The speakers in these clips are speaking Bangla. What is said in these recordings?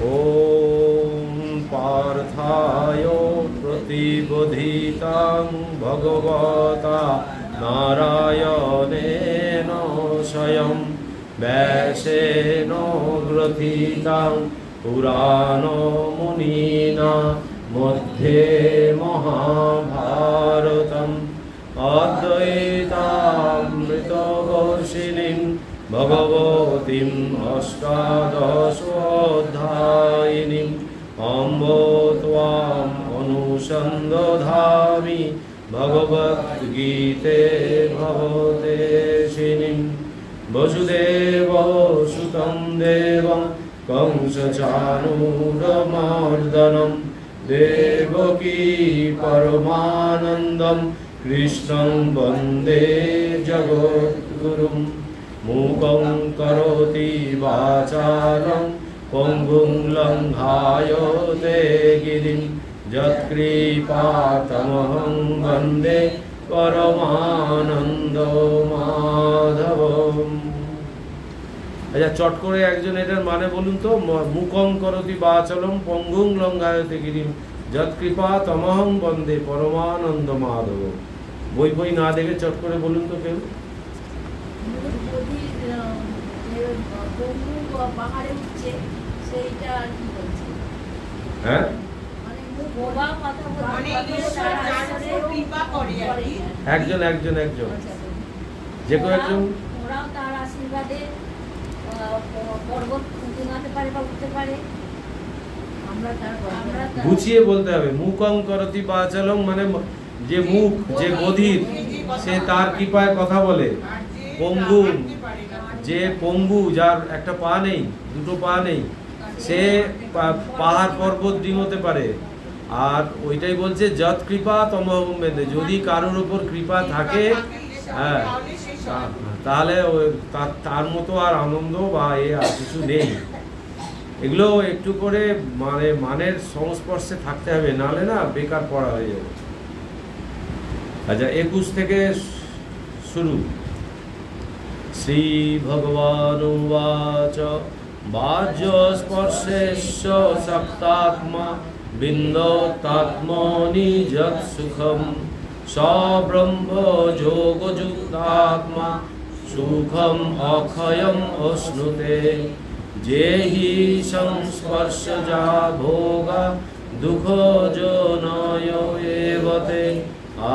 ॐ पार्थाय प्रतिबोधितं भगवता नारायणेन स्वयं व्यासेन ग्रथितं पुराणमुनिना मध्ये महाभारतम् अद्वैतामृतवर्षिणीं भगवतीम् अष्टादशोऽध्यायिनीम् अम्ब त्वाम् अनुसन्दधामि भगवद्गीते भवदेशिनीम् वसुदेवसुतं देवं कंसचाणूरमर्दनं देवकी परमानन्दं कृष्णं वन्दे जगद्गुरुं मूकं करोति वाचालं पङ्गुं लङ्घायते गिरिं यत्कृपातमहं वन्दे परमानन्दो माधवम्। আচ্ছা, চট করে একজন এটার মানে বলুন তো। মুখং করতি বাচলম পঙ্গুং লঙ্ঘায়তে গিরিম যৎকৃপা তমহং বন্দে পরমানন্দ মাধব। বই না দেখে চট করে বলুন তো কেউ। হ্যাঁ, একজন যে কেউ একজন গুছিয়ে বলতে হবে। মুখং করতি বাচালম মানে যে মুখ, যে বধির, সে তার কৃপায় কথা বলে। পঙ্গু, যে পঙ্গু, যার একটা পা নেই, দুটো পা নেই, সে পাহাড় পর্বত ডিঙোতে পারে। আর ওইটাই বলছে যৎ কৃপা তমহং বন্দে, যদি কারোর উপর কৃপা থাকে, হ্যাঁ, তাহলে তার মতো আর আনন্দ বা আর কিছু নেই। এগুলো একটু করে মানের সংস্পর্শে থাকতে হবে, নাহলে না বেকার পড়া হয়ে যাবে। আচ্ছা, 21 থেকে শুরু। শ্রী ভগবান উবাচ বাহ্য স্পর্শেশ্ব সপ্তাত্মা বিন্দতাত্মনি যৎ সুখম সব্রহ্ম যোগযুক্তাত্মা সুখম অক্ষয়ম অশ্নুতে যেহি সংস্পর্শজা ভোগা দুঃখ জনয় এবতে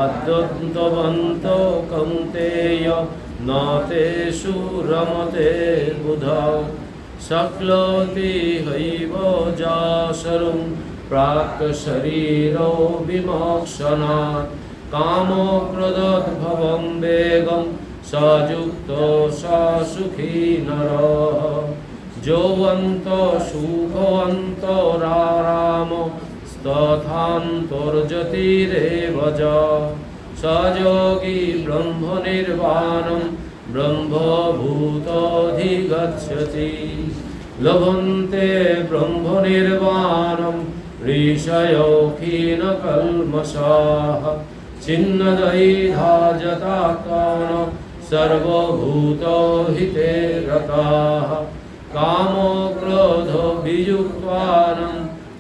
আদ্যন্তবন্ত কৌন্তেয় নাতেষু রমতে বুধৌ শক্লোতি হৈব যাশরুং প্রাক শরীরো বিমোক্ষণাৎ কামো ক্রোধোদ্ভবং বেগং সযুক্ত সুখী নরঃ যৌবন্ত সুখবন্ত রারাম তথান্তর্জ্যোতিরেব সযোগী ব্রহ্ম নির্বাণম ব্রহ্মভূতধিগচ্ছতি লভন্তে ব্রহ্ম নির্বাণম ঋষয়ো ক্ষীণকল্মষাঃ ছিন্নদ্বৈধাযতাত্মন সর্বভূতহিতে রতাঃ কামো ক্রোধো বিযুক্তানং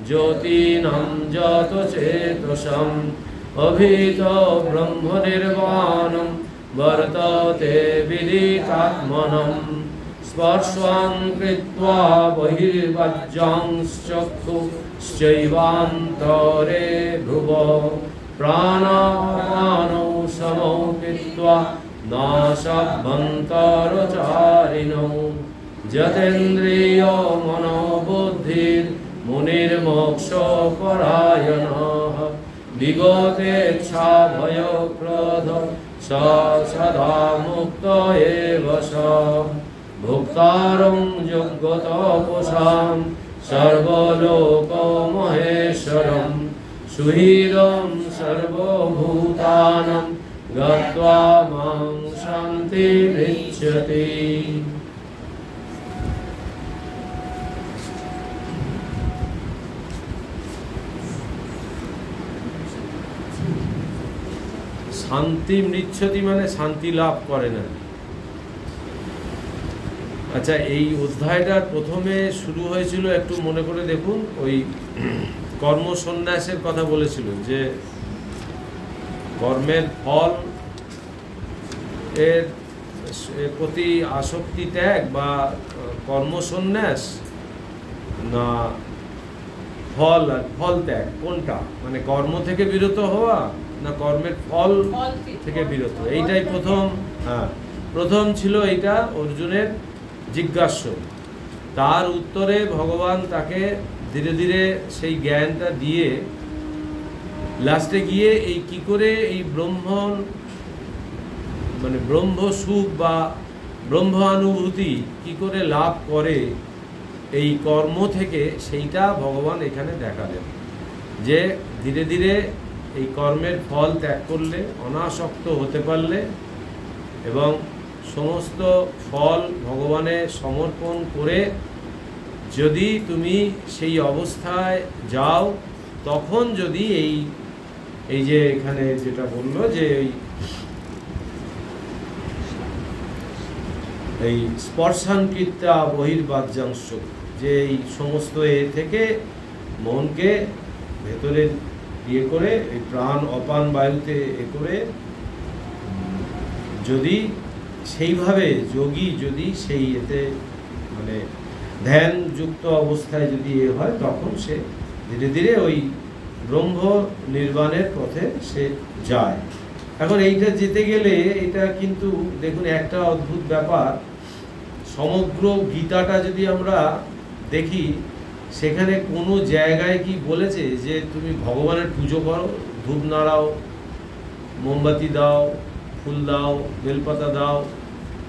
জ্যোতিনাং যতচেতসং অভিতো ব্রহ্ম নির্বাণং বর্ততে বিদিতাত্মনঃ স্পর্শং কৃত্বা বহির্বাহ্যাংশ্চক্ষুশ্চৈবান্তরে ভ্রুবঃ প্রাণাপানৌ সমৌ কৃত্বা নাসাভ্যন্তরচারিণৌ যতেন্দ্রিয় মনোবুদ্ধির মুনির্মোক্ষপরায়ণঃ বিগতেচ্ছা ভয় ক্রোধ সদা মুক্ত এব সঃ ভোক্তারং যোগ্যতপসাং সর্বলোকমহেশ্বরং সুহৃদং সর্বভূতানাং গত্বা মাং শান্তিমিচ্ছতি। শান্তি মৃচ্ছতি মানে শান্তি লাভ করে না। আচ্ছা, এই অধ্যায়টার প্রথমে শুরু হয়েছিল, একটু মনে করে দেখুন, ওই কর্মসন্ন্যাসের কথা বলেছিল, যে কর্মের ফল এর প্রতি আসক্তি ত্যাগ বা কর্মসন্ন্যাস, না ফল আর ফল ত্যাগ, কোনটা? মানে কর্ম থেকে বিরত হওয়া না কর্মের ফল থেকে বিরত? এইটাই প্রথম, হ্যাঁ, প্রথম ছিল এইটা অর্জুনের জিজ্ঞাস্য। তার উত্তরে ভগবান তাকে ধীরে ধীরে সেই জ্ঞানটা দিয়ে লাস্টে গিয়ে এই কি করে এই মানে ব্রহ্ম সুখ বা ব্রহ্মানুভূতি কি করে লাভ করে এই কর্ম থেকে, সেইটা ভগবান এখানে দেখালেন। যে ধীরে ধীরে এই কর্মের ফল ত্যাগ করলে, অনাসক্ত হতে পারলে এবং সমস্ত ফল ভগবানের সমর্পণ করে যদি তুমি সেই অবস্থায় যাও, তখন যদি এই যে এখানে যেটা বললো যে এই স্পর্শাঙ্কিতা বহির্বাহ্যাংশ, যে এই সমস্ত এ থেকে মনকে ভেতরে ইয়ে করে এই প্রাণ অপান বায়ুতে এ করে যদি সেইভাবে যোগী যদি সেই এতে মানে ধ্যানযুক্ত অবস্থায় যদি এ হয়, তখন সে ধীরে ধীরে ওই ব্রহ্ম নির্বাণের পথে সে যায়। এখন এইটা যেতে গেলে এটা কিন্তু দেখুন একটা অদ্ভুত ব্যাপার, সমগ্র গীতাটা যদি আমরা দেখি, সেখানে কোনো জায়গায় কি বলেছে যে তুমি ভগবানের পুজো করো, ধূপ নাড়াও, মোমবাতি দাও, ফুল দাও, বেলপাতা দাও?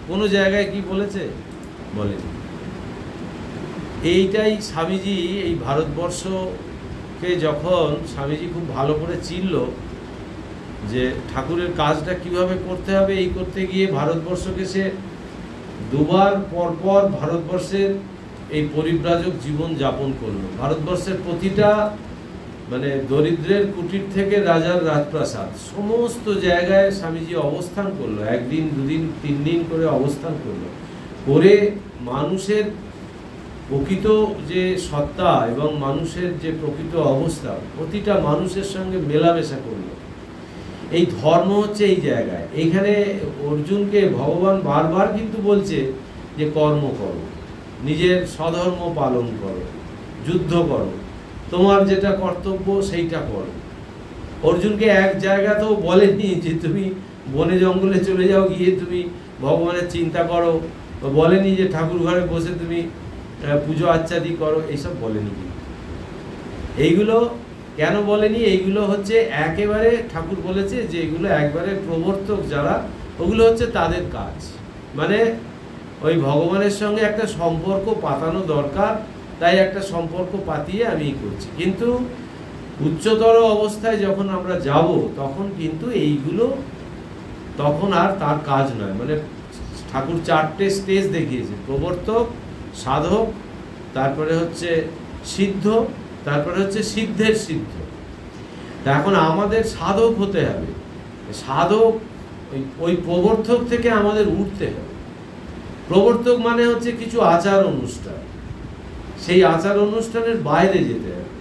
কোনো জায়গায় কি বলেছে? বলেনি। এইটাই স্বামীজি এই ভারতবর্ষকে যখন স্বামীজি খুব ভালো করে চিনল, যে ঠাকুরের কাজটা কিভাবে করতে হবে, এই করতে গিয়ে ভারতবর্ষকে সে দুবার পরপর ভারতবর্ষের এই পরিব্রাজক জীবন যাপন করলো। ভারতবর্ষের প্রতিটা মানে দরিদ্রের কুটির থেকে রাজার রাজপ্রাসাদ, সমস্ত জায়গায় স্বামীজি অবস্থান করলো, একদিন দুদিন 3 দিন করে অবস্থান করলো, করে মানুষের প্রকৃত যে সত্তা এবং মানুষের যে প্রকৃত অবস্থা, প্রতিটা মানুষের সঙ্গে মেলামেশা করলো। এই ধর্ম হচ্ছে এই জায়গায়। এইখানে অর্জুনকে ভগবান বারবার কিন্তু বলছে যে কর্ম করো, নিজের স্বধর্ম পালন করো, যুদ্ধ করো, তোমার যেটা কর্তব্য সেইটা করো। অর্জুনকে এক জায়গাতেও বলেনি যে তুমি বনে জঙ্গলে চলে যাও, গিয়ে তুমি ভগবানের চিন্তা করো, বলেনি যে ঠাকুর ঘরে বসে তুমি পুজো আচ্ছাদি করো, এইসব বলেনি। এইগুলো কেন বলেনি? এইগুলো হচ্ছে একেবারে ঠাকুর বলেছে যে এগুলো একবারে প্রবর্তক যারা, ওগুলো হচ্ছে তাদের কাজ। মানে ওই ভগবানের সঙ্গে একটা সম্পর্ক পাতানো দরকার, তাই একটা সম্পর্ক পাতিয়ে আমি করছি। কিন্তু উচ্চতর অবস্থায় যখন আমরা যাব, তখন কিন্তু এইগুলো তখন আর তার কাজ নয়। মানে ঠাকুর 4টে স্টেজ দেখিয়েছে, প্রবর্তক, সাধক, তারপরে হচ্ছে সিদ্ধ, তারপরে হচ্ছে সিদ্ধের সিদ্ধ। এখন আমাদের সাধক হতে হবে। সাধক ওই প্রবর্তক থেকে আমাদের উঠতে হবে। প্রবর্তক মানে হচ্ছে কিছু আচার অনুষ্ঠান, সেই আচার অনুষ্ঠানের বাইরে যেতে হবে।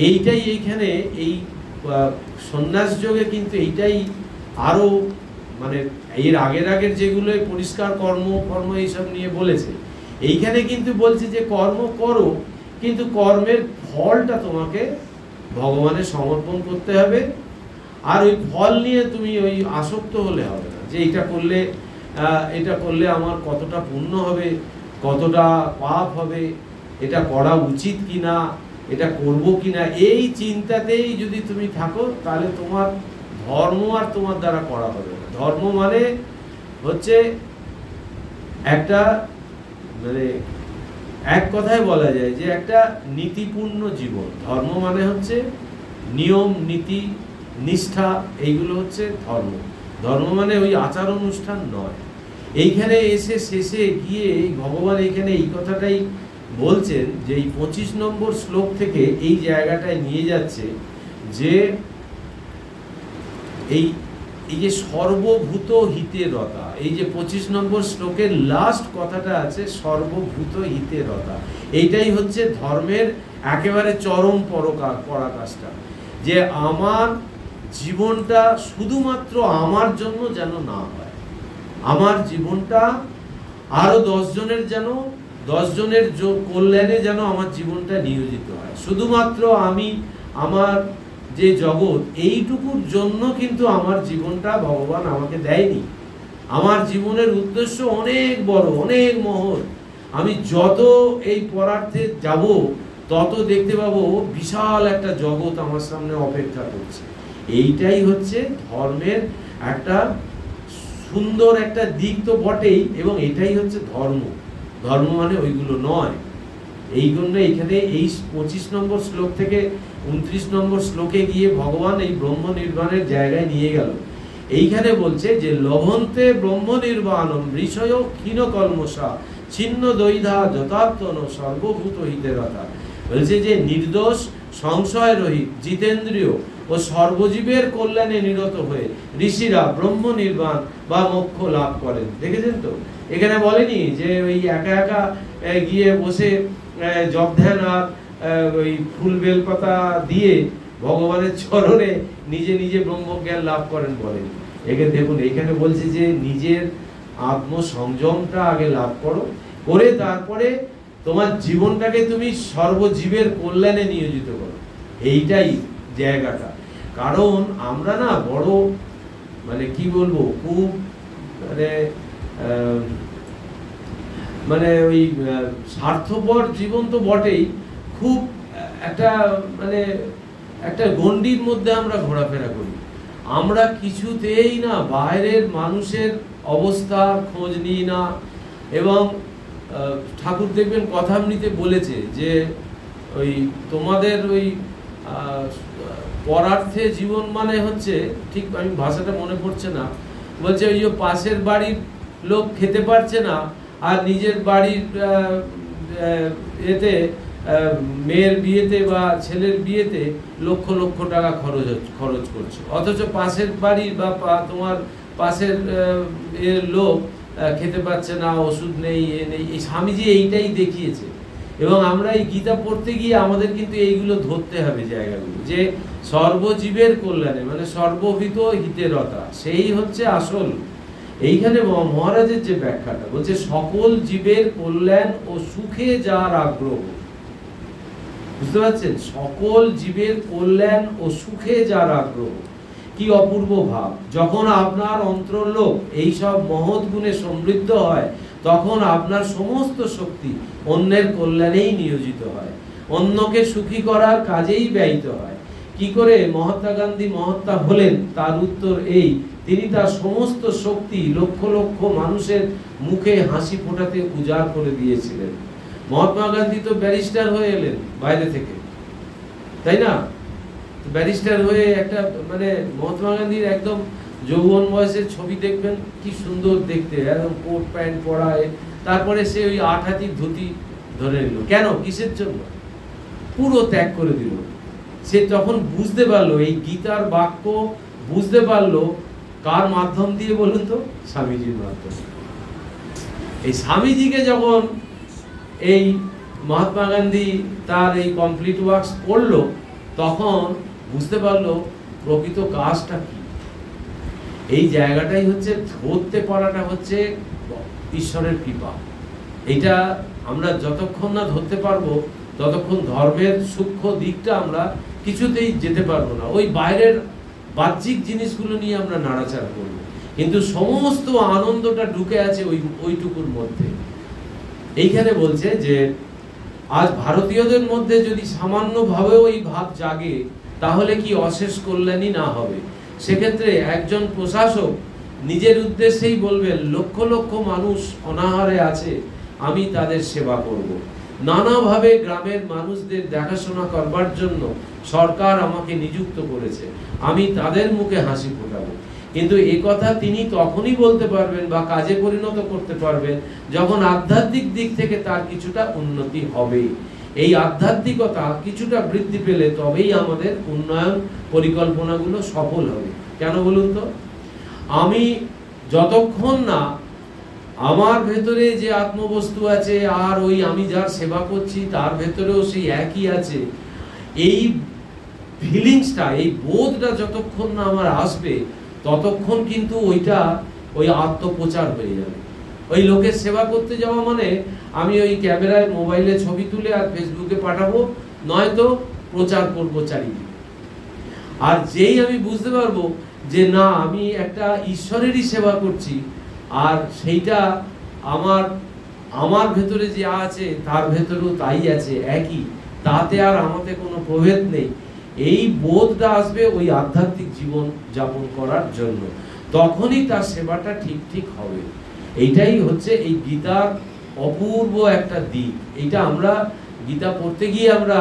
এইটাই এইখানে এই সন্ন্যাস যোগে কিন্তু এইটাই আরো মানে এর আগের যেগুলো পরিষ্কার কর্ম এইসব নিয়ে বলেছে, এইখানে কিন্তু বলছে যে কর্ম করো, কিন্তু কর্মের ফলটা তোমাকে ভগবানের সমর্পণ করতে হবে। আর ওই ফল নিয়ে তুমি ওই আসক্ত হলে হবে না, যে এটা করলে আমার কতটা পুণ্য হবে, কতটা পাপ হবে, এটা করা উচিত কিনা, এটা করব কিনা, এই চিন্তাতেই যদি তুমি থাকো, তাহলে তোমার ধর্ম আর তোমার দ্বারা করা হবে না। ধর্ম মানে হচ্ছে একটা মানে এক কথায় বলা যায় যে একটা নীতিপূর্ণ জীবন। ধর্ম মানে হচ্ছে নিয়ম, নীতি, নিষ্ঠা, এইগুলো হচ্ছে ধর্ম। ধর্ম মানে ওই আচার অনুষ্ঠান নয়। এইখানে এসে শেষে গিয়ে ভগবান এইখানে এই কথাটাই বলছেন যে এই 25 নম্বর শ্লোক থেকে এই জায়গাটায় নিয়ে যাচ্ছে যে এই যে সর্বভূত হিতে রতা, এই যে 25 নম্বর শ্লোকের লাস্ট কথাটা আছে সর্বভূত হিতে রতা, এইটাই হচ্ছে ধর্মের একেবারে চরম পরাকাষ্ঠা, যে আমার জীবনটা শুধুমাত্র আমার জন্য যেন না হয়, আমার জীবনটা আরো 10 জনের যেন 10 জনের কল্যাণে যেন আমার জীবনটা নিয়োজিত হয়। শুধুমাত্র আমি আমার যে জগৎ এইটুকুর জন্য কিন্তু আমার জীবনটা ভগবান আমাকে দেয়নি। আমার জীবনের উদ্দেশ্য অনেক বড়, অনেক মহৎ। আমি যত এই পরার্থে যাব তত দেখতে পাবো বিশাল একটা জগৎ আমার সামনে অপেক্ষা করছে। এইটাই হচ্ছে ধর্মের একটা সুন্দর একটা দিক তো বটেই, এবং এটাই হচ্ছে ধর্ম। ধর্ম মানে ওইগুলো নয়। এই জন্য এখানে এই 25 নম্বর শ্লোক থেকে 29 নম্বর শ্লোকে গিয়ে ভগবান এই ব্রহ্ম নির্বাণের জায়গায় নিয়ে গেল। এইখানে বলছে যে লভন্তে ব্রহ্ম নির্বাণম ঋষয় ক্ষীণ কলমসা ছিন্ন দৈধা যথার্থন সর্বভূত হিতেরতা। বলছে যে নির্দোষ, সংশয় রহিত, জিতেন্দ্রীয় ও সর্বজীবের কল্যাণে নিরত হয়ে ঋষিরা ব্রহ্ম নির্বাণ বা মোক্ষ লাভ করেন। দেখেছেন তো, এখানে বলেনি যে ওই একা একা গিয়ে বসে জপ ধ্যান আর ওই ফুল বেলপাতা দিয়ে ভগবানের চরণে নিজে নিজে ব্রহ্মজ্ঞান লাভ করেন বলেন। এখানে দেখুন, এখানে বলছে যে নিজের আত্মসংযমটা আগে লাভ করো, করে তারপরে তোমার জীবনটাকে তুমি সর্বজীবের কল্যাণে নিয়োজিত করো। এইটাই জায়গাটা। কারণ আমরা না বড় মানে কি বলবো, খুব মানে ওই স্বার্থপর জীবন তো বটেই, খুব একটা মানে একটা গণ্ডির মধ্যে আমরা ঘোরাফেরা করি। আমরা কিছুতেই না বাইরের মানুষের অবস্থার খোঁজ নিই না। এবং ঠাকুর দেখবেন কথামৃতে বলেছে যে ওই তোমাদের ওই পরার্থে জীবন মানে হচ্ছে, ঠিক আমি ভাষাটা মনে পড়ছে না, বলছে ওই যে পাশের বাড়ির লোক খেতে পারছে না আর নিজের বাড়ির এতে মেয়ের বিয়েতে বা ছেলের বিয়েতে লক্ষ লক্ষ টাকা খরচ করছে, অথচ পাশের বাড়ির বা তোমার পাশের এর লোক খেতে পাচ্ছে না, ওষুধ নেই, এ নেই। এই স্বামীজি এইটাই দেখিয়েছে। এবং আমরা এই গীতা পড়তে গিয়ে আমাদের কিন্তু এইগুলো ধরতে হবে জায়গাগুলো, যে সর্বজীবের কল্যাণে মানে সর্বহিত হিতেরতা, সেই হচ্ছে আসল। এইখানে মহারাজের যে ব্যাখ্যাটা বলছে সকল জীবের কল্যাণ ও সুখে যার আগ্রহ, বুঝতে পারছেন? সকল জীবের কল্যাণ ও সুখে যার আগ্রহ, কি অপূর্ব ভাব। যখন আপনার অন্তরলোক এইসব মহৎ গুণে সমৃদ্ধ হয়, তখন আপনার সমস্ত শক্তি অন্যের কল্যাণেই নিয়োজিত হয়, অন্যকে সুখী করার কাজেই ব্যয়িত হয়। কি করে মহাত্মা গান্ধী মহাত্মা হলেন, তার উত্তর এই, তিনি তার সমস্ত শক্তি লক্ষ লক্ষ মানুষের মুখে হাসি ফোটাতে উজাড় করে দিয়েছিলেন। মহাত্মা গান্ধী তো ব্যারিস্টার হয়ে এলেন বাইরে থেকে, তাই না? ব্যারিস্টার হয়ে একটা মানে মহাত্মা গান্ধীর একদম যৌবন বয়সের ছবি দেখবেন, কি সুন্দর দেখতে, একদম কোট প্যান্ট পরায়। তারপরে সে ওই 8 হাতির ধুতি ধরে নিল। কেন? কিসের জন্য? পুরো ত্যাগ করে দিল। সে তখন বুঝতে পারলো, এই গীতার বাক্য বুঝতে পারলো কার মাধ্যম দিয়ে বলুন তো? স্বামীজির মাধ্যমে। এই স্বামীজিকে যখন এই মহাত্মা গান্ধী তার এই কমপ্লিট ওয়ার্কস পড়লো, তখন বুঝতে পারলো প্রকৃত কাজটা কি। এই জায়গাটাই হচ্ছে ধরতে পারাটা হচ্ছে ঈশ্বরের কৃপা। এটা আমরা যতক্ষণ না ধরতে পারবো, ততক্ষণ ধর্মের সূক্ষ্ম দিকটা আমরা কিছুতেই যেতে পারবো না। ওই বাইরের বাহ্যিক জিনিসগুলো নিয়ে আমরা নাড়াচাড়া করবো, কিন্তু সমস্ত আনন্দটা ঢুকে আছে ওইটুকুর মধ্যে। এইখানে বলছে যে আজ ভারতীয়দের মধ্যে যদি সামান্যভাবেও এই ভাব জাগে, তাহলে কি অশেষ কল্যাণী না হবে? সেক্ষেত্রে একজন প্রশাসক নিজের উদ্দেশ্যেই বলবেন, লক্ষ লক্ষ মানুষ অনাহারে আছে, আমি তাদের সেবা করব। নানাভাবে গ্রামের মানুষদের দেখাশোনা করবার জন্য সরকার আমাকে নিযুক্ত করেছে, আমি তাদের মুখে হাসি ফোটাবো। কিন্তু এই কথা তিনি তখনই বলতে পারবেন বা কাজে পরিণত করতে পারবেন যখন আধ্যাত্মিক দিক থেকে তার কিছুটা উন্নতি হবে। এই আধ্যাত্মিকতা কিছুটা বৃদ্ধি পেলে তবেই আমাদের উন্নয়ন পরিকল্পনাগুলো সফল হবে। কেন বলুন তো? আমি যতক্ষণ না আমার ভেতরে যে আত্মবস্তু আছে আর ওই আমি যার সেবা করছি তার ভেতরেও সেই একই আছে, এই ফিলিংসটা, এই বোধটা যতক্ষণ না আমার আসবে ততক্ষণ কিন্তু ওইটা ওই আত্মপ্রচার হয়ে যাবে। ওই লোকের সেবা করতে যাওয়া মানে আমি ওই ক্যামেরায় মোবাইলে ছবি তুলে আর ফেসবুকে পাঠাবো, নয়তো প্রচার করবো চারিদিকে। আর যেই আমি বুঝতে পারবো যে না আমি একটা ঈশ্বরেরই সেবা করছি আর সেইটা আমার ভেতরে যে আছে তার ভেতরেও তাই আছে একই, তাতে আর আমাদের কোনো প্রভেদ নেই, এই বোধটা আসবে ওই আধ্যাত্মিক জীবন যাপন করার জন্য, তখনই তার সেবাটা ঠিক হবে। এইটাই হচ্ছে এই গীতার অপূর্ব একটা দিক। এইটা আমরা গীতা পড়তে গিয়ে আমরা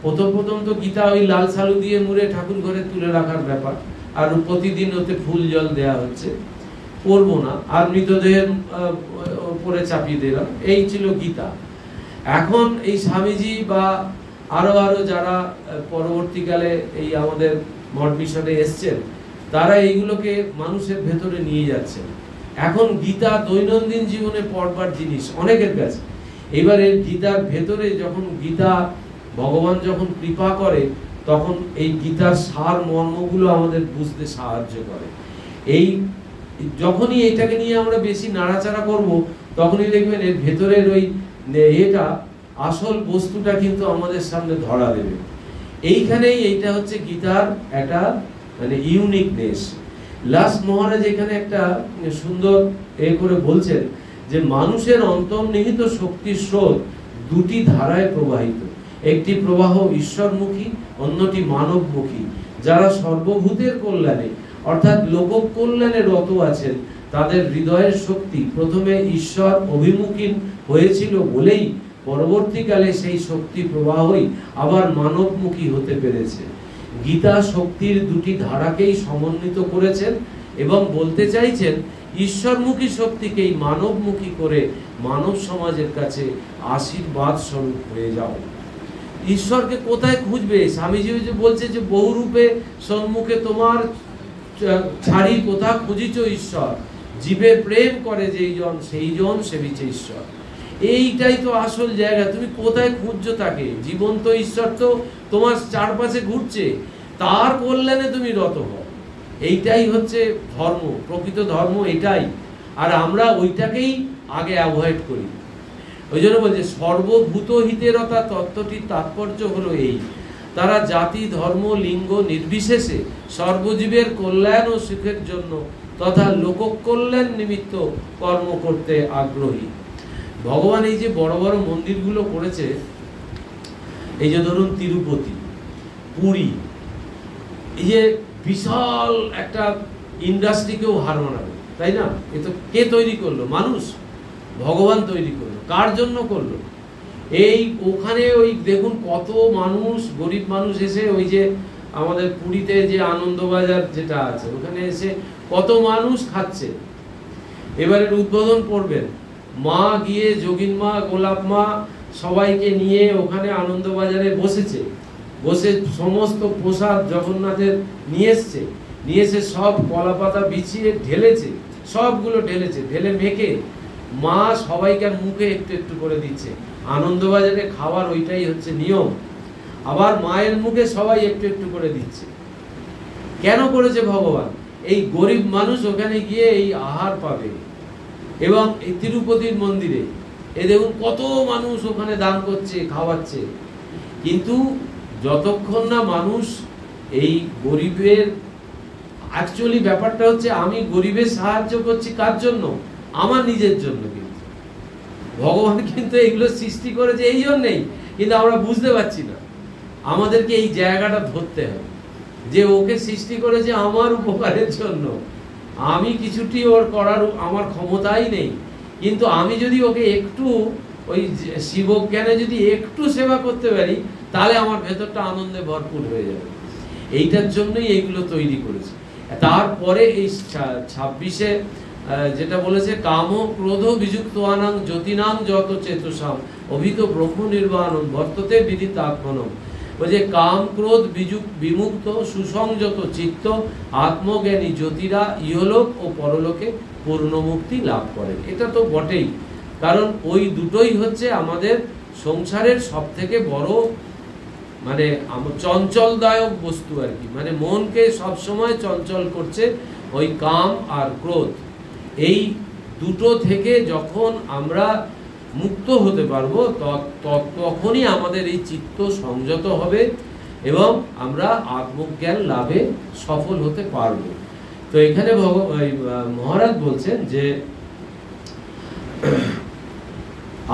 প্রথম তো গীতা ওই লাল সালু দিয়ে মুড়ে ঠাকুর ঘরে তুলে রাখার ব্যাপার, আর প্রতিদিন ওতে ফুল জল দেয়া হচ্ছে, পড়বো না, আর মৃতদেহের উপরে চাপিয়ে দিলাম, এই ছিল গীতা। এখন এই স্বামীজি বা আরো যারা পরবর্তীকালে এই আমাদের মঠ মিশনে এসছেন, তারা এইগুলোকে মানুষের ভেতরে নিয়ে যাচ্ছেন। এখন গীতা দৈনন্দিন জীবনে পড়বার জিনিস অনেকের কাছে। এবারে গীতার ভেতরে যখন গীতা ভগবান যখন কৃপা করে তখন এই গীতার সার মর্মগুলো আমাদের বুঝতে সাহায্য করে। এই যখনই এইটাকে নিয়ে আমরা বেশি নাড়াচাড়া করব তখনই দেখবেন এর ভেতরের ওই এটা আসল বস্তুটা কিন্তু আমাদের সামনে ধরা দেবে। এইখানেই এইটা হচ্ছে গীতার একটা মানে ইউনিকনেস। লাস মহারাজ এখানে একটা সুন্দর করে বলছেন যে মানুষের অন্তর্নিহিত শক্তির স্রোত দুটি ধারায় প্রবাহিত, একটি প্রবাহ ঈশ্বরমুখী, অন্যটি মানবমুখী। যারা সর্বভূতের কল্যাণে অর্থাৎ লোক কল্যাণে রত আছেন তাদের হৃদয়ের শক্তি প্রথমে ঈশ্বর অভিমুখী হয়েছিল বলেই পরবর্তীকালে সেই শক্তি প্রবাহই আবার মানবমুখী হতে পেরেছে। গীতা শক্তির দুটি ধারাকেই সমন্বিত করেছেন এবং বলতে চাইছেন ঈশ্বরমুখী শক্তিকেই মানবমুখী করে মানব সমাজের কাছে আশীর্বাদ স্বরূপ হয়ে যাও। ঈশ্বরকে কোথায় খুঁজবে? স্বামীজি যে বলছে যে বহুরূপে সম্মুখে তোমার ছাড়ি কোথা খুঁজিছ ঈশ্বর, জীবে প্রেম করে যেই জন সেই জন সেবিছে ঈশ্বর। এইটাই তো আসল জায়গা, তুমি কোথায় খুঁজছো তাকে? জীবন্ত ঈশ্বর তো তোমার চারপাশে ঘুরছে, তার কল্যাণে তুমি রত হও। এইটাই হচ্ছে ধর্ম, প্রকৃত ধর্ম এটাই। আর আমরা ওইটাকেই আগে অ্যাভয়েড করি। ওই জন্য বলছে সর্বভূত হিতেরতা তত্ত্বটির তাৎপর্য হলো এই, তারা জাতি ধর্ম লিঙ্গ নির্বিশেষে সর্বজীবের কল্যাণ ও সুখের জন্য তথা লোক কল্যাণ নিমিত্ত কর্ম করতে আগ্রহী। ভগবান এই যে বড় বড় মন্দিরগুলো করেছে, এই যে ধরুন তিরুপতি, পুরী, এই যে বিশাল একটা ইন্ডাস্ট্রিকেও হার মানাবে, তাই না? এ তো কে তৈরি করলো? মানুষ, ভগবান তৈরি করলো। কার জন্য করলো? এই ওখানে ওই দেখুন কত মানুষ, গরিব মানুষ এসে ওই যে আমাদের পুরীতে যে আনন্দবাজার যেটা আছে ওখানে এসে কত মানুষ খাচ্ছে। এবারের উদ্বোধন করবেন, মা গিয়ে যোগিন মা, গোলাপ মা সবাইকে নিয়ে ওখানে আনন্দবাজারে বসেছে, বসে সমস্ত প্রসাদ জগন্নাথের নিয়ে এসে সব কলা পাতা বিছিয়ে ঢেলেছে, সবগুলো ঢেলেছে, ঢেলে মেখে মা সবাইকে মুখে একটু একটু করে দিচ্ছে। আনন্দবাজারে খাওয়ার ওইটাই হচ্ছে নিয়ম। আবার মায়ের মুখে সবাই একটু একটু করে দিচ্ছে। কেন করেছে ভগবান? এই গরিব মানুষ ওখানে গিয়ে এই আহার পাবে। এবং এই তিরুপতির মন্দিরে এই দেখুন কত মানুষ ওখানে দান করছে, খাওয়াচ্ছে। কিন্তু যতক্ষণ না মানুষ এই গরিবের, অ্যাকচুয়ালি ব্যাপারটা হচ্ছে আমি গরিবের সাহায্য করছি কার জন্য? আমার নিজের জন্য। কিন্তু ভগবান কিন্তু এগুলো সৃষ্টি করেছে এই জন্যই, কিন্তু আমরা বুঝতে পারছি না। আমাদেরকে এই জায়গাটা ধরতে হবে যে ওকে সৃষ্টি করেছে আমার উপকারের জন্য। আমি কিছুটি ওর করার আমার ক্ষমতাই নেই, কিন্তু আমি যদি ওকে একটু ওই শিবজ্ঞানে যদি একটু সেবা করতে পারি তাহলে আমার ভেতরটা আনন্দে ভরপুর হয়ে যাবে। এইটার জন্যই এইগুলো তৈরি করেছে। তারপরে এই 26-এ যেটা বলেছে কাম ক্রোধ বিযুক্ত আনাং জ্যোতিনাং যত চেতসাম অভিত ব্রহ্ম নির্বাণম বর্ততে বিদিত আত্মনম। বলছে কাম ক্রোধ বিমুক্ত সুসংযত চিত্ত আত্মজ্ঞানী জ্যোতিরা ইহলোক ও পরলোকে পূর্ণ মুক্তি লাভ করেন। এটা তো বটেই, কারণ ওই দুটোই হচ্ছে আমাদের সংসারের সব থেকে বড় মানে চঞ্চলদায়ক বস্তু আর কি, মানে মনকে সবসময় চঞ্চল করছে ওই কাম আর ক্রোধ। এই দুটো থেকে যখন আমরা মুক্ত হতে পারবো তখনই আমাদের এই চিত্ত সংযত হবে এবং আমরা আত্মজ্ঞান লাভে সফল হতে পারবো। তো এখানে মহারাজ বলছেন যে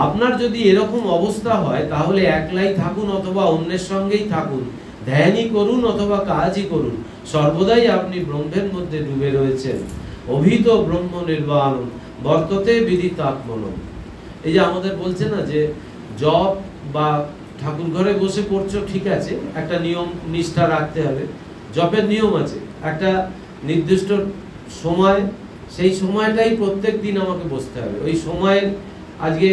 আপনার যদি এরকম অবস্থা হয় তাহলে একলাই থাকুন অথবা অন্যের সঙ্গেই থাকুন, ধ্যানই করুন অথবা কাজই করুন, সর্বদাই আপনি ব্রহ্মের মধ্যে ডুবে রয়েছেন। অভিত ব্রহ্ম নির্বাণ বর্ততে বিদিতাত্মনম। এই যে আমাদের বলছে না যে জপ বা ঠাকুর ঘরে বসে পড়ছো, ঠিক আছে, একটা নিয়ম নিষ্ঠা রাখতে হবে, জপের নিয়ম আছে, একটা নির্দিষ্ট সময়, সেই সময়টাই প্রত্যেক দিন আমাকে বসতে হবে। ওই সময়ের আজকে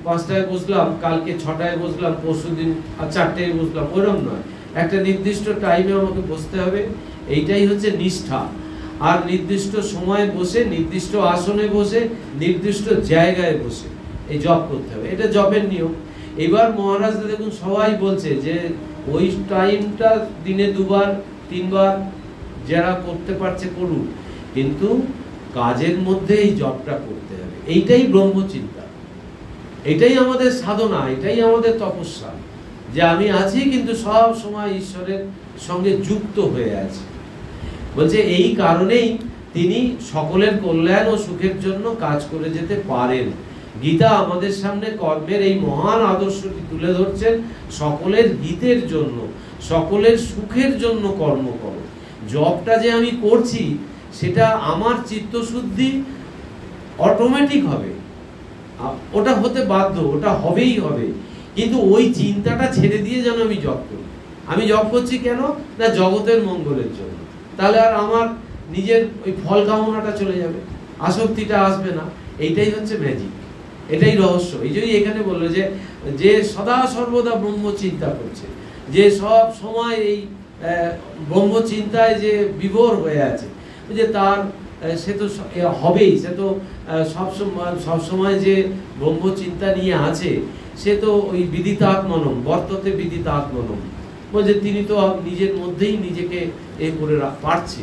5টায় বসলাম, কালকে 6টায় বসলাম, পরশু দিন 4টায় বসলাম, ওরকম নয়, একটা নির্দিষ্ট টাইমে আমাকে বসতে হবে। এইটাই হচ্ছে নিষ্ঠা। আর নির্দিষ্ট সময়ে বসে, নির্দিষ্ট আসনে বসে, নির্দিষ্ট জায়গায় বসে এই জপ করতে হবে, এটা জপের নিয়ম। এবার মহারাজরা দেখুন সবাই বলছে যে ওই টাইমটা দিনে 2বার 3বার যারা করতে পারছে করুন, কিন্তু কাজের মধ্যে এই জপটা করতে হবে। এইটাই ব্রহ্মচিন্তা, এটাই আমাদের সাধনা, এটাই আমাদের তপস্যা, যে আমি আছি কিন্তু সব সময় ঈশ্বরের সঙ্গে যুক্ত হয়ে আছি। বলছে এই কারণেই তিনি সকলের কল্যাণ ও সুখের জন্য কাজ করে যেতে পারেন। গীতা আমাদের সামনে কর্মের এই মহান আদর্শটি তুলে ধরছেন, সকলের হিতের জন্য, সকলের সুখের জন্য কর্ম করো। জবটা যে আমি করছি সেটা আমার চিত্তশুদ্ধি অটোমেটিক হবে, ওটা হতে বাধ্য, ওটা হবেই হবে, কিন্তু ওই চিন্তাটা ছেড়ে দিয়ে যেন আমি জব করি। আমি জব করছি কেন না জগতের মঙ্গলের জন্য, তাহলে আর আমার নিজের ওই ফল কামনাটা চলে যাবে, আসক্তিটা আসবে না। এইটাই হচ্ছে ম্যাজিক, এটাই রহস্য। এই জন্যই এখানে বললো যে যে সদা সর্বদা ব্রহ্ম চিন্তা করছে, যে সব সময় এই ব্রহ্ম চিন্তায় যে বিভোর হয়ে আছে, যে তার সে তো হবেই, সে তো সবসময় যে ব্রহ্ম চিন্তা নিয়ে আছে, সে তো ওই বিদিতাত্মনম বর্ততে বিদিতাত্মনম, বলছে তিনি তো নিজের মধ্যেই নিজেকে এ করে পারছে,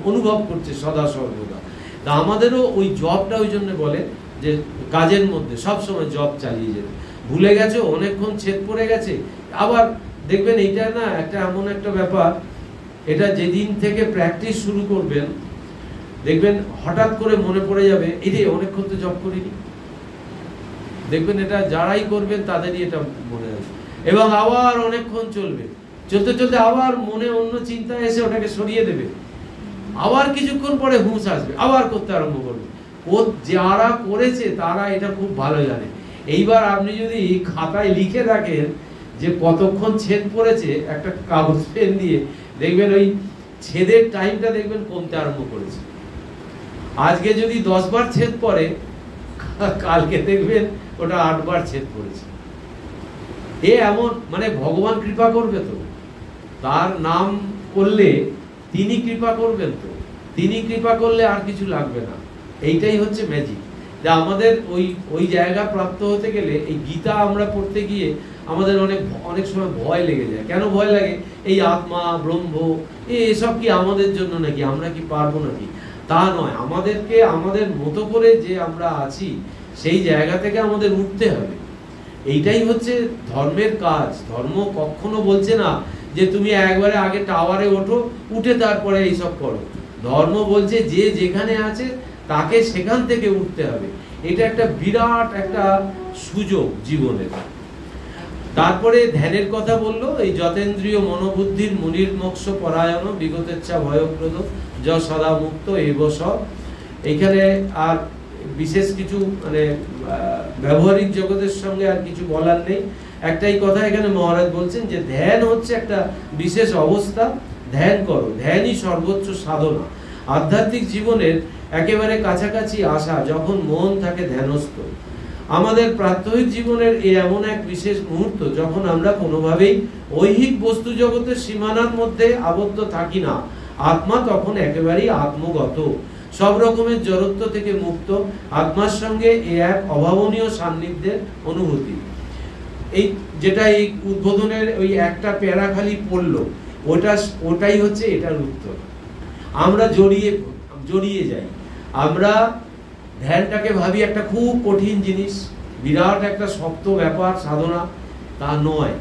অনুভব করছে সদা সর্বদা। তা আমাদেরও ওই জবটা ওই জন্য বলে যে কাজের মধ্যে সবসময় জব চালিয়ে যেতে। ভুলে গেছে, অনেকক্ষণ ছেদ পড়ে গেছে, আবার দেখবেন এইটা না একটা এমন একটা ব্যাপার, এটা যেদিন থেকে প্র্যাকটিস শুরু করবেন দেখবেন হঠাৎ করে মনে পড়ে যাবে, এই রে অনেকক্ষণ তো জব করিনি। দেখবেন এটা যারাই করবেন তাদেরই এটা মনে আসবে, এবং আবার অনেকক্ষণ চলবে, চলতে চলতে আবার মনে অন্য চিন্তা এসে ওটাকে সরিয়ে দেবে, আবার কিছুক্ষণ পরে হুঁশ আসবে, আবার করতে আরম্ভ করবে। ও যারা করেছে তারা এটা খুব ভালো জানে। এইবার আপনি যদি খাতায় লিখে রাখেন যে কতক্ষণ ছেদ পড়েছে, একটা কাগজ পেন দিয়ে, দেখবেন ওই ছেদের টাইমটা দেখবেন কমতে আরম্ভ করেছে। আজকে যদি 10 বার ছেদ পড়ে, কালকে দেখবেন ওটা 8 বার ছেদ পড়েছে। এ এমন, মানে ভগবান কৃপা করবে তো, তার নাম করলে তিনি কৃপা করবেন তো, তিনি কৃপা করলে আর কিছু লাগবে না। এইটাই হচ্ছে ম্যাজিক, যে আমাদের ওই জায়গা প্রাপ্ত হতে গেলে এই গীতা আমরা পড়তে গিয়ে আমাদের অনেক সময় ভয় লেগে যায়। কেন ভয় লাগে? এই আত্মা ব্রহ্ম এসব কি আমাদের জন্য নাকি, আমরা কি পারবো নাকি? তা নয়, আমাদেরকে আমাদের মতো করে যে আমরা আছি সেই জায়গা থেকে আমাদের উঠতে হবে। এইটাই হচ্ছে ধর্মের কাজ। ধর্ম কখনো বলছে না যে তুমি একবারে আগে টাওয়ারে ওঠো, উঠে তারপরে এইসব করো। ধর্ম বলছে যে যেখানে আছে তাকে সেখান থেকে উঠতে হবে। এটা একটা বিরাট একটা সুযোগ জীবনের। তারপরে ধ্যানের কথা বললো, এই যতেন্দ্রীয় মনোবুদ্ধির মুনির মোক্ষ পরায়ণ বিগতেচ্ছা ভয়প্রদ য সদা মুক্ত এবস। এইখানে আর বিশেষ কিছু মানে ব্যবহারিক জগতের সঙ্গে আর কিছু বলার নেই। একটাই কথা এখানে মহারাজ বলছেন যে ধ্যান হচ্ছে একটা বিশেষ অবস্থা, ধ্যান করো, ধ্যানই সর্বোচ্চ সাধনা। আধ্যাত্মিক জীবনের একেবারে কাছাকাছি আসা যখন মন থাকে ধ্যানস্থ, আমাদের প্রাত্যহিক জীবনের এই এমন এক বিশেষ মুহূর্ত যখন আমরা কোনোভাবেই ঐহিক বস্তু জগতের সীমানার মধ্যে আবদ্ধ থাকি না। আত্মা তখন একেবারেই আত্মগত, সব রকমের জড়ত্ব থেকে মুক্ত। আত্মার সঙ্গে এই এক অভাবনীয় সান্নিধ্যের অনুভূতি। এই যেটা এই উদ্বোধনের ওই একটা প্যারা খালি পড়লো, ওটাই হচ্ছে এটার উত্তর। আমরা জড়িয়ে যাই। আমরা ধ্যানটাকে ভাবি একটা খুব কঠিন জিনিস, বিরাট একটা শক্ত ব্যাপার, সাধনা। তা নয়।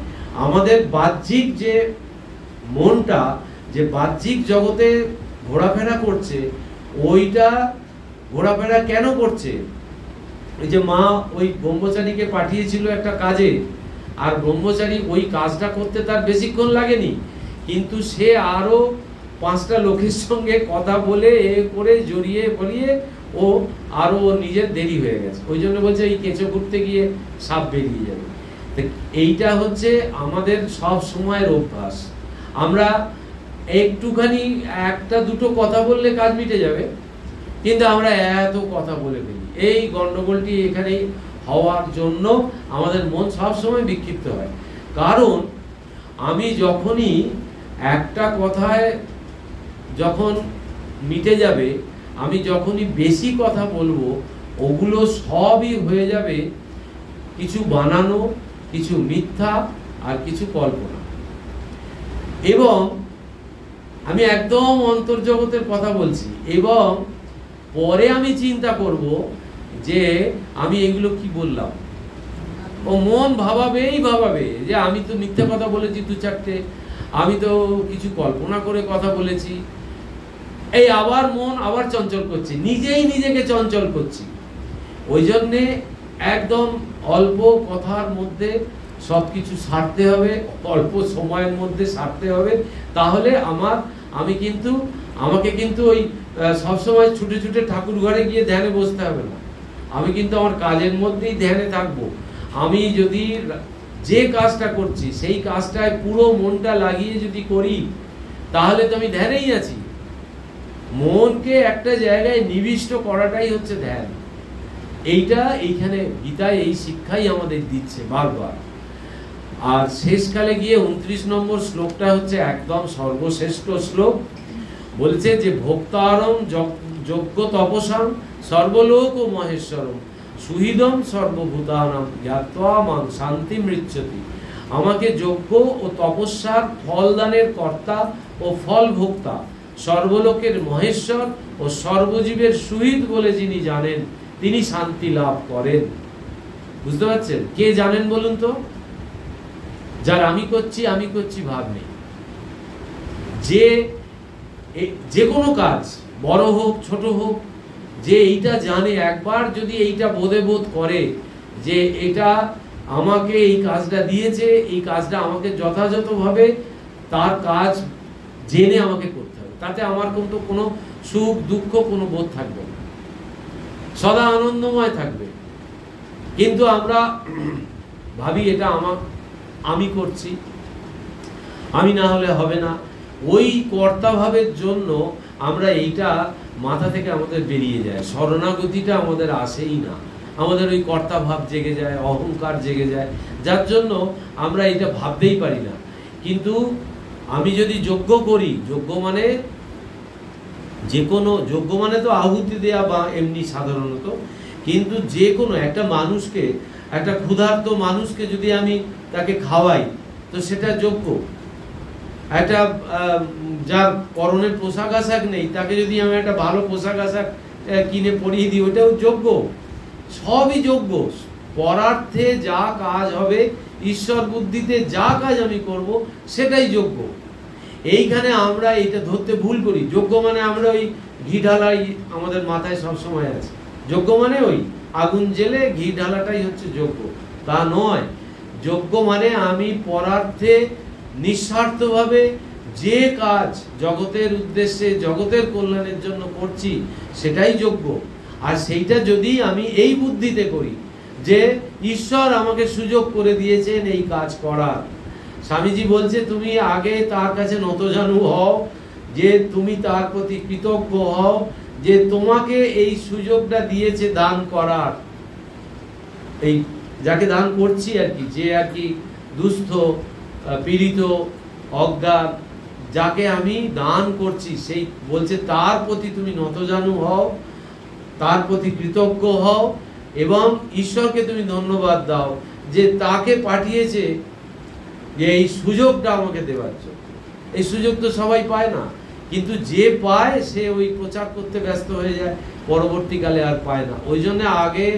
আমাদের বাহ্যিক যে মনটা যে বাহ্যিক জগতে ঘোরাফেরা করছে, ওইটা ঘোরাফেরা কেন করছে? ওই যে মা ওই ব্রহ্মচারীকে পাঠিয়েছিল একটা কাজে, আর ব্রহ্মচারী ওই কাজটা করতে তার বেশিক্ষণ লাগেনি, কিন্তু সে আরো 5টা লোকের সঙ্গে কথা বলে এ করে জড়িয়ে পড়িয়ে ও আরো নিজের দেরি হয়ে গেছে। ওই জন্য বলছে এই কেঁচো করতে গিয়ে সাপ বেরিয়ে যাবে। এইটা হচ্ছে আমাদের সব সময়ের অভ্যাস। আমরা একটুখানি একটা দুটো কথা বললে কাজ মিটে যাবে, কিন্তু আমরা এত কথা বলে ফেলি। এই গন্ডগোলটি এখানেই হওয়ার জন্য আমাদের মন সব সময় বিক্ষিপ্ত হয়। কারণ আমি যখনই একটা কথায় যখন মিটে যাবে, আমি যখনই বেশি কথা বলবো, ওগুলো সবই হয়ে যাবে কিছু বানানো, কিছু মিথ্যা আর কিছু কল্পনা। এবং আমি একদম অন্তর্জগতের কথা বলছি, এবং পরে আমি চিন্তা করব যে আমি এগুলো কি বললাম। ও মন ভাবাবে যে আমি তো মিথ্যা কথা বলেছি 2-4টে, আমি তো কিছু কল্পনা করে কথা বলেছি। এই আবার মন আবার চঞ্চল করছে, নিজেই নিজেকে চঞ্চল করছি। ওই জন্যে একদম অল্প কথার মধ্যে সবকিছু সারতে হবে, অল্প সময়ের মধ্যে সারতে হবে। তাহলে আমাকে কিন্তু ওই সবসময় ছুটে ছুটে ঠাকুর ঘরে গিয়ে ধ্যানে বসতে হবে না। আমি কিন্তু আমার কাজের মধ্যেই ধ্যানে থাকবো। আমি যদি যে কাজটা করছি সেই কাজটায় পুরো মনটা লাগিয়ে যদি করি, তাহলে তো আমি ধ্যানেই আছি। মনকে একটা জায়গায় নিবিষ্ট করাটাই হচ্ছে ধ্যান। এইখানে গীতায় এই শিক্ষাই আমাদের দিচ্ছে বারবার। আর শেষকালে গিয়ে 29 নম্বর শ্লোকটা হচ্ছে একদম সর্বশ্রেষ্ঠ শ্লোক। বলছে যে ভোক্তারম যজ্ঞ তপসাম সর্বলোক ও মহেশ্বরম সুহৃদম সর্বভূতানাম জ্ঞাত্বা মাং শান্তি মৃচ্ছতি। আমাকে যজ্ঞ ও তপস্যার ফলদানের কর্তা ও ফল ভোক্তা, সর্বলোকের মহেশ্বর ও সর্বজীবের সুহৃদ বলে যিনি জানেন, তিনি শান্তি লাভ করেন। বুঝতে পারছেন? কে জানেন বলুন তো? যার আমি করছি ভাব নেই। যে কোনো কাজ বড় হোক ছোট হোক, যে এইটা জানে, একবার যদি এইটা বোধ করে যে এটা আমাকে এই কাজটা দিয়েছে, এই কাজটা আমাকে যথাযথভাবে তার কাজ জেনে আমাকে করতে হবে, তাতে আমার কিন্তু কোনো সুখ দুঃখ কোনো বোধ থাকবে না, সদা আনন্দময় থাকবে। কিন্তু আমরা ভাবি এটা আমি করছি, আমি না হলে হবে না। ওই কর্তা ভাবের জন্য আমরা এইটা মাথা থেকে আমাদের বেরিয়ে যায়, শরণাগতিটা আমাদের আসেই না। আমাদের ওই কর্তা ভাব জেগে যায়, অহংকার জেগে যায়, যার জন্য আমরা এটা ভাবতেই পারি না। কিন্তু আমি যদি যজ্ঞ করি, যজ্ঞ মানে যজ্ঞ মানে তো আহুতি দেয়া বা এমনি সাধারণত, কিন্তু যে কোনো একটা মানুষকে, একটা ক্ষুধার্ত মানুষকে যদি আমি তাকে খাওয়াই, তো সেটা যজ্ঞ। একটা যার পরনের পোশাক আশাক নেই, তাকে যদি আমি একটা ভালো পোশাক আশাক কিনে পরিয়ে দিই, ওটাও যজ্ঞ। সবই যজ্ঞ। পরার্থে যা কাজ হবে, ঈশ্বর বুদ্ধিতে যা কাজ আমি করব, সেটাই যজ্ঞ। এইখানে আমরা এটা ধরতে ভুল করি। যজ্ঞ মানে আমরা ওই ঘি ঢালাই আমাদের মাথায় সবসময় আছে। যজ্ঞ মানে ওই আগুন জেলে ঘি ঢালাটাই হচ্ছে যজ্ঞ, তা নয়। যজ্ঞ মানে আমি পরার্থে নিঃস্বার্থভাবে যে কাজ জগতের উদ্দেশ্যে, জগতের কল্যাণের জন্য করছি, সেটাই যজ্ঞ। আর সেইটা যদি আমি এই বুদ্ধিতে করি যে ঈশ্বর আমাকে সুযোগ করে দিয়েছেন এই কাজ করার। স্বামীজি বলছে তুমি আগে তার কাছে নতজানু হও, যে তুমি তার প্রতি কৃতজ্ঞ হও যে তোমাকে এই সুযোগটা দিয়েছে দান করার। এই যাকে দান করছি আর কি, যে আর কি দুস্থ, পীড়িত, অজ্ঞান, যাকে আমি দান করছি, সেই বলছে তার প্রতি তুমি নতজানু হও, তার প্রতি কৃতজ্ঞ হও এবং ঈশ্বরকে তুমি ধন্যবাদ দাও যে তাকে পাঠিয়েছে, যে এই সুযোগটা আমাকে দেওয়ার জন্য। এই সুযোগ তো সবাই পায় না, কিন্তু যে পায় সে ওই প্রচার করতে ব্যস্ত হয়ে যায়, পরবর্তীকালে আর পায় না। ওই জন্য আগে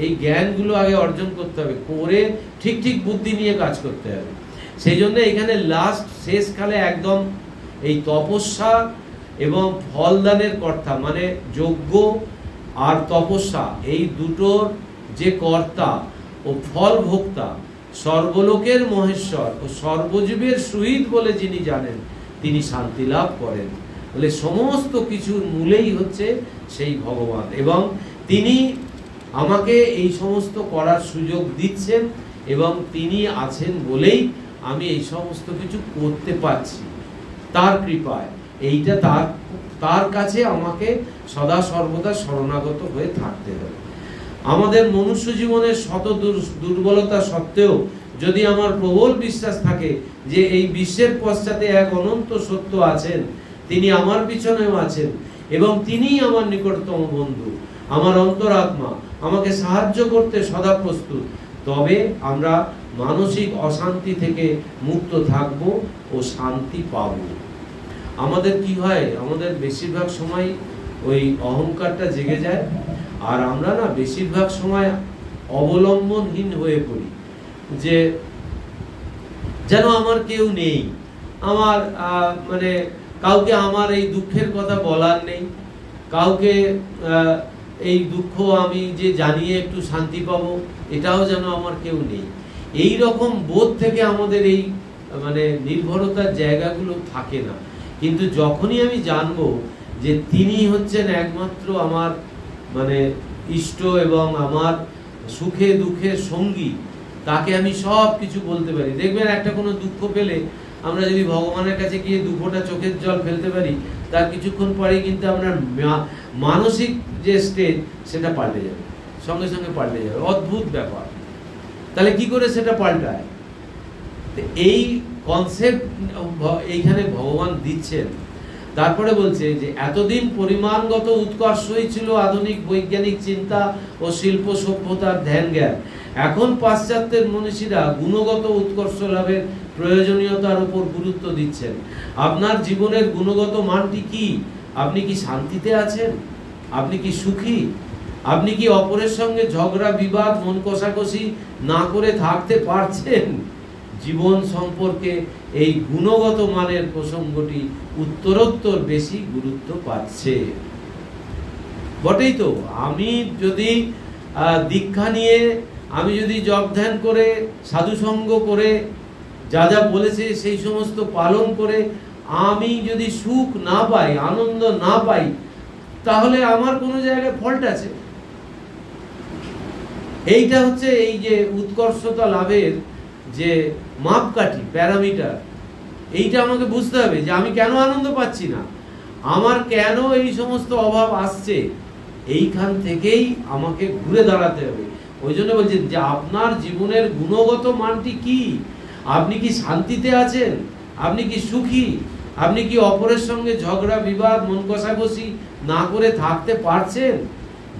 এই জ্ঞানগুলো আগে অর্জন করতে হবে, করে ঠিক ঠিক বুদ্ধি নিয়ে কাজ করতে হবে। সেই জন্য এখানে লাস্ট শেষকালে একদম এই তপস্যা এবং ফলদানের কর্তা, মানে যজ্ঞ আর তপস্যা, এই দুটোর যে কর্তা ও ফল ভোক্তা, সর্বলোকের মহেশ্বর ও সর্বজীবের সহিত বলে যিনি জানেন, তিনি শান্তি লাভ করেন। বলে সমস্ত কিছুর মূলেই হচ্ছে সেই ভগবান, এবং তিনি আমাকে এই সমস্ত করার সুযোগ দিচ্ছেন, এবং তিনি আছেন বলেই আমি এই সমস্ত কিছু করতে পারছি, তার কৃপায়। এইটা তার কাছে আমাকে সদা সর্বদা শরণাগত হয়ে থাকতে হবে। আমাদের মনুষ্য জীবনের শত দুর্বলতা সত্ত্বেও যদি আমার প্রবল বিশ্বাস থাকে যে এই বিশ্বের পশ্চাতে এক অনন্ত সত্য আছেন, তিনি আমার পিছনেও আছেন এবং তিনিই আমার নিকটতম বন্ধু, আমার অন্তরাত্মা, আমাকে সাহায্য করতে সদা প্রস্তুত, তবে আমরা মানসিক অশান্তি থেকে মুক্ত থাকব ও শান্তি পাব। আমাদের কি হয়, আমাদের বেশিরভাগ সময় ওই অহংকারটা জেগে যায়, আর আমরা না বেশিরভাগ সময় অবলম্বনহীন হয়ে পড়ি, যে যেন আমার কেউ নেই, আমার মানে কাউকে আমার এই দুঃখের কথা বলার নেই, কাউকে এই দুঃখ আমি যে জানিয়ে একটু শান্তি পাবো এটাও যেন আমার কেউ নেই। এই রকম বোধ থেকে আমাদের এই মানে নির্ভরতার জায়গাগুলো থাকে না। কিন্তু যখনই আমি জানবো যে তিনি হচ্ছেন একমাত্র আমার মানে ইষ্ট এবং আমার সুখে দুঃখের সঙ্গী, তাকে আমি সব কিছু বলতে পারি। দেখবেন একটা কোনো দুঃখ পেলে আমরা যদি ভগবানের কাছে গিয়ে দুঃখটা চোখের জল ফেলতে পারি, তার কিছুক্ষণ পরেই কিন্তু আমরা মানসিক যে স্টেজ সেটা পাল্টে যাবে, সঙ্গে সঙ্গে পাল্টে যাবে। অদ্ভুত ব্যাপার। তাহলে কি করে সেটা পাল্টায়? এই কনসেপ্ট এইখানে ভগবান দিচ্ছেন। তারপরে বলছে যে এতদিন পরিমাণগত উৎকর্ষই ছিল আধুনিক বৈজ্ঞানিক চিন্তা ও শিল্প সভ্যতার ধ্যান জ্ঞান। এখন পাশ্চাত্যের মনীষীরা গুণগত উৎকর্ষ লাভের প্রয়োজনীয়তার উপর গুরুত্ব দিচ্ছেন। আপনার জীবনের গুণগত মানটি কি? আপনি কি শান্তিতে আছেন? আপনি কি সুখী? আপনি কি অপরের সঙ্গে ঝগড়া বিবাদ মন কষাকষি না করে থাকতে পারছেন? জীবন সম্পর্কে এই গুণগত মানের প্রসঙ্গটি উত্তরোত্তর বেশি গুরুত্ব পাচ্ছে। বটেই তো, আমি যদি দীক্ষা নিয়ে, আমি যদি জপ ধ্যান করে, সাধুসঙ্গ করে, যা যা বলেছে সেই সমস্ত পালন করে আমি যদি সুখ না পাই, আনন্দ না পাই, তাহলে আমার কোনো জায়গায় ফল্ট আছে। এইটা হচ্ছে এই যে উৎকর্ষতা লাভের যে মাপকাঠি, প্যারামিটার, এইটা আমাকে বুঝতে হবে যে আমি কেন আনন্দ পাচ্ছি না, আমার কেন এই সমস্ত অভাব আসছে। এইখান থেকেই আমাকে ঘুরে দাঁড়াতে হবে। ওই জন্য বলছেন যে আপনার জীবনের গুণগত মানটি কি? আপনি কি শান্তিতে আছেন? আপনি কি সুখী? আপনি কি অপরের সঙ্গে ঝগড়া বিবাদ মন কষাকষি না করে থাকতে পারছেন?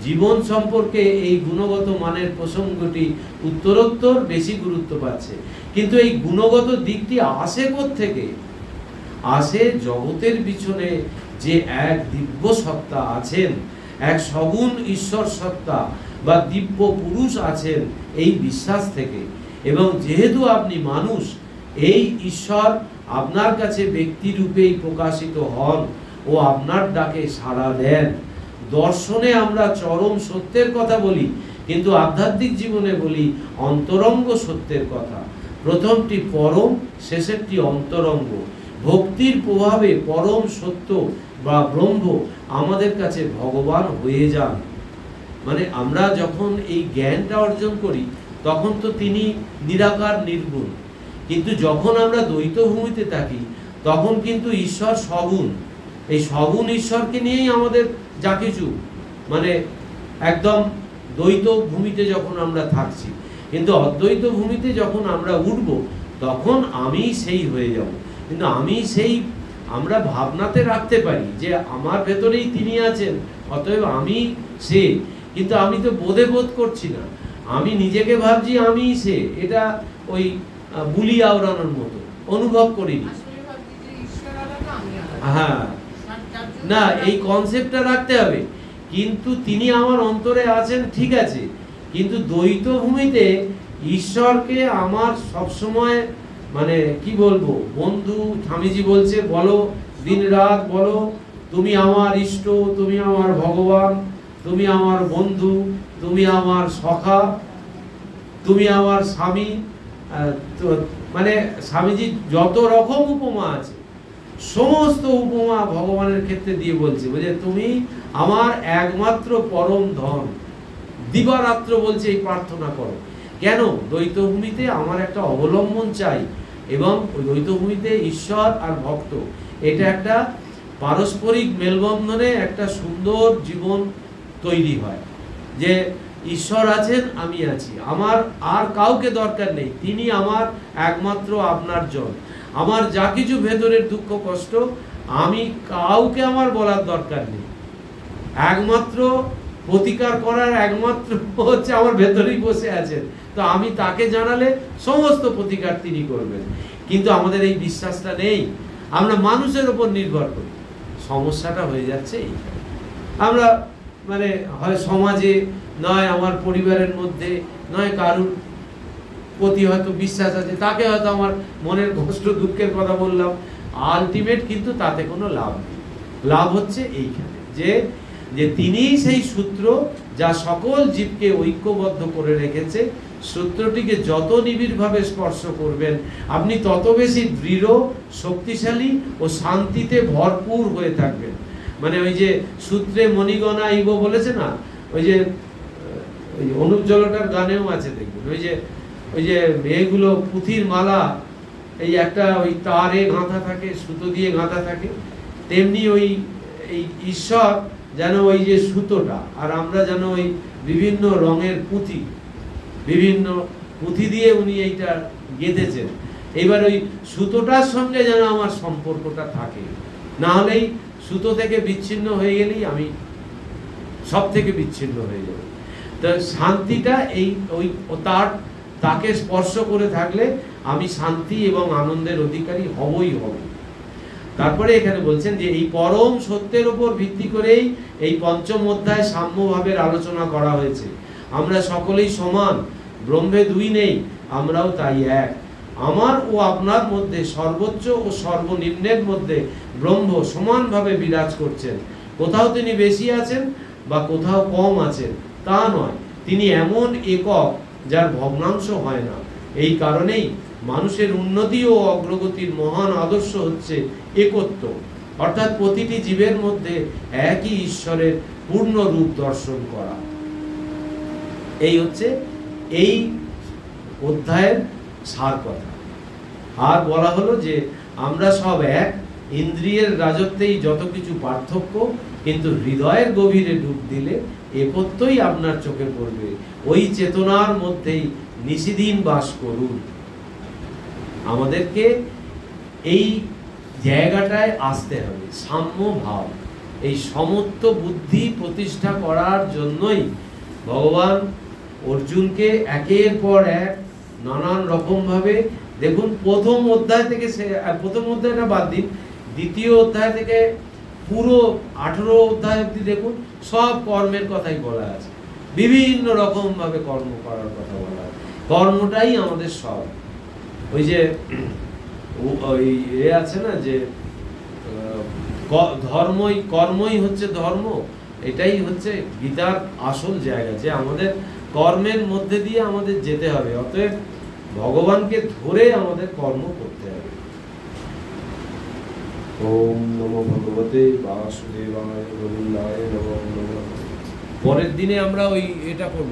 জীবন সম্পর্কে এই গুণগত মানের প্রসঙ্গটি উত্তরোত্তর বেশি গুরুত্ব পাচ্ছে। কিন্তু এই গুণগত দিকটি আসে কোত্থেকে? আসে জগতের পিছনে যে এক দিব্য সত্তা আছেন, এক সগুণ ঈশ্বর সত্তা বা দিব্য পুরুষ আছেন, এই বিশ্বাস থেকে। এবং যেহেতু আপনি মানুষ, এই ঈশ্বর আপনার কাছে ব্যক্তি রূপেই প্রকাশিত হন ও আপনার ডাকে সাড়া দেন। দর্শনে আমরা চরম সত্যের কথা বলি, কিন্তু আধ্যাত্মিক জীবনে বলি অন্তরঙ্গ সত্যের কথা। প্রথমটি পরম, শেষেরটি অন্তরঙ্গ। ভক্তির প্রভাবে পরম সত্য বা ব্রহ্ম আমাদের কাছে ভগবান হয়ে যান। মানে আমরা যখন এই জ্ঞানটা অর্জন করি তখন তো তিনি নিরাকার নির্গুণ, কিন্তু যখন আমরা দ্বৈত ভূমিতে থাকি তখন কিন্তু ঈশ্বর সগুণ। এই সগুণ ঈশ্বরকে নিয়েই আমাদের যা কিছু, মানে একদম দ্বৈত ভূমিতে যখন আমরা থাকছি, কিন্তু অদ্বৈত ভূমিতে যখন আমরা উঠব তখন আমি সেই হয়ে যাব। কিন্তু আমি সেই আমরা ভাবনাতে রাখতে পারি যে আমার ভেতরেই তিনি আছেন, অতএব আমি সে, কিন্তু আমি তো বোধ করছি না, আমি নিজেকে ভাবছি আমি সে। এটা ওই বুলি আওড়ানোর মতো, অনুভব করিনি। হ্যাঁ, না, এই কনসেপ্টটা রাখতে হবে। কিন্তু তিনি আমার অন্তরে আছেন, ঠিক আছে, কিন্তু দ্বৈত ভূমিতে ঈশ্বরকে আমার সবসময় মানে কি বলবো, বন্ধু, স্বামীজি বলছে বলো দিন রাত বলো তুমি আমার ইষ্ট, তুমি আমার ভগবান, তুমি আমার বন্ধু, তুমি আমার সখা, তুমি আমার স্বামী। মানে স্বামীজি যত রকম উপমা আছে সমস্ত উপমা ভগবানের ক্ষেত্রে দিয়ে বলছে যে তুমি আমার একমাত্র পরম ধন। দিবারাত্র বলছে এই প্রার্থনা করো। কেন? দ্বৈত ভূমিতে আমার একটা অবলম্বন চাই, এবং ওই দ্বৈত ভূমিতে ঈশ্বর আর ভক্ত, এটা একটা পারস্পরিক মেলবন্ধনে একটা সুন্দর জীবন তৈরি হয়, যে ঈশ্বর আছেন, আমি আছি, আমার আর কাউকে দরকার নেই, তিনি আমার একমাত্র আপনার জন। আমার যা কিছু ভেতরের দুঃখ কষ্ট, আমি কাউকে আমার বলার দরকার নেই, একমাত্র প্রতিকার করার একমাত্র হচ্ছে আমার ভেতরেই বসে আছেন, তো আমি তাকে জানালে সমস্ত প্রতিকার তিনি করবেন। কিন্তু আমাদের এই বিশ্বাসটা নেই, আমরা মানুষের উপর নির্ভর করি। সমস্যাটা হয়ে যাচ্ছে এইখানে। আমরা মানে হয় সমাজে, নয় আমার পরিবারের মধ্যে, নয় কারুর প্রতি হয়তো বিশ্বাস আছে, তাকে হয়তো আমার মনের কষ্ট দুঃখের কথা বললাম, আলটিমেট কিন্তু তাতে কোনো লাভ নেই। লাভ হচ্ছে এইখানে যে যে তিনিই সেই সূত্র যা সকল জীবকে ঐক্যবদ্ধ করে রেখেছে। সূত্রটিকে যত নিবিড়ভাবে স্পর্শ করবেন আপনি তত বেশি দৃঢ়, শক্তিশালী ও শান্তিতে ভরপুর হয়ে থাকবেন। মানে ওই যে সূত্রে মণিগণা ইব বলেছে না, ওই যে অনুপ জলটার গানেও আছে, দেখবেন ওই যে মেয়েগুলো পুঁথির মালা এই একটা ওই তারে গাঁথা থাকে, সুতো দিয়ে গাঁথা থাকে, তেমনি ওই এই ঈশ্বর যেন ওই যে সুতোটা, আর আমরা যেন ওই বিভিন্ন রঙের পুঁথি, বিভিন্ন পুঁথি দিয়ে উনি এইটা গেঁথেছেন। এবার ওই সুতোটার সঙ্গে যেন আমার সম্পর্কটা থাকে, না হলেই সুতো থেকে বিচ্ছিন্ন হয়ে গেলেই আমি সব থেকে বিচ্ছিন্ন হয়ে যাব। তো শান্তিটা এই ওই তাকে স্পর্শ করে থাকলে আমি শান্তি এবং আনন্দের অধিকারী হবই হব। তারপরে এখানে বলছেন যে এই পরম সত্যের উপর ভিত্তি করেই এই পঞ্চম অধ্যায় সাম্যভাবের আলোচনা করা হয়েছে। আমরা সকলেই সমান, ব্রহ্মে দুই নেই, আমরাও তাই এক। আমার ও আপনার মধ্যে সর্বোচ্চ ও সর্বনিম্নের মধ্যে ব্রহ্ম সমানভাবে বিরাজ করছেন। কোথাও তিনি বেশি আছেন বা কোথাও কম আছেন তা নয়, তিনি এমন একক যার ভগ্নাংশ হয় না। এই কারণেই মানুষের উন্নতি ও অগ্রগতির মহান আদর্শ হচ্ছে একত্ব, অর্থাৎ প্রতিটি জীবের মধ্যে একই ঈশ্বরের পূর্ণ রূপ দর্শন করা। এই হচ্ছে এই অধ্যায়ের সার কথা। আর বলা হলো যে আমরা সব এক, ইন্দ্রিয়ের রাজত্বেই যত কিছু পার্থক্য, কিন্তু হৃদয়ের গভীরে ডুব দিলে একত্বই আপনার চোখে পড়বে। ওই চেতনার মধ্যেই নিশিদিন বাস করুন। আমাদেরকে এই জায়গাটায় আসতে হবে, সাম্য ভাব। এই সমত্ব বুদ্ধি প্রতিষ্ঠা করার জন্যই ভগবান অর্জুনকে একের পর এক নানান রকম ভাবে, দেখুন প্রথম অধ্যায় থেকে প্রথম অধ্যায়টা বাদ দিন, দ্বিতীয় অধ্যায় থেকে পুরো 18 অধ্যায় অব্দি দেখুন, সব কর্মের কথাই বলা আছে, বিভিন্ন রকম ভাবে কর্ম করার কথা বলা আছে। কর্মটাই আমাদের সব। ওই যে ওই এ আছে না যে কর্মই হচ্ছে ধর্ম, এটাই হচ্ছে গীতার আসল জায়গা, যে আমাদের কর্মের মধ্যে দিয়ে আমাদের যেতে হবে। অতএব ভগবানকে ধরে আমাদের কর্ম করতে হবে। ওম নমো ভগবতে বাসুদেবায় গোবিন্দায় নমঃ। পরের দিনে আমরা ওই এটা করব।